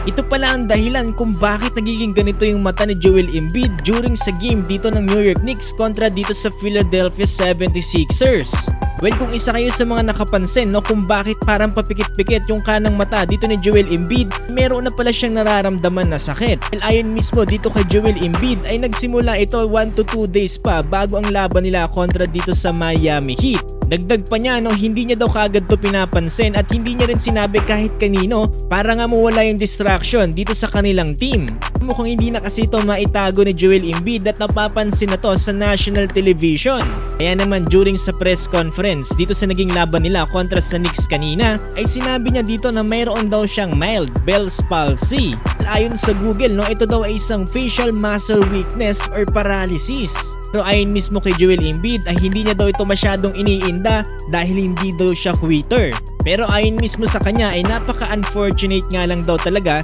Ito pala ang dahilan kung bakit nagiging ganito yung mata ni Joel Embiid during sa game dito ng New York Knicks kontra dito sa Philadelphia 76ers. Well, kung isa kayo sa mga nakapansin kung bakit parang papikit-pikit yung kanang mata dito ni Joel Embiid, meron na pala siyang nararamdaman na sakit. Well, ayon mismo dito kay Joel Embiid ay nagsimula ito 1 to 2 days pa bago ang laban nila kontra dito sa Miami Heat. Dagdag pa niya hindi niya daw kaagad to pinapansin at hindi niya rin sinabi kahit kanino para nga mawala yung distraction dito sa kanilang team. Mukhang hindi na kasi ito maitago ni Joel Embiid at napapansin na to sa national television. Kaya naman during sa press conference dito sa naging laban nila kontra sa Knicks kanina ay sinabi niya dito na mayroon daw siyang mild Bell's palsy. Ayon sa Google ito daw ay isang facial muscle weakness or paralysis. Pero ayon mismo kay Joel Embiid ay hindi niya daw ito masyadong iniinda dahil hindi daw siya quitter. Pero ayon mismo sa kanya ay napaka-unfortunate nga lang daw talaga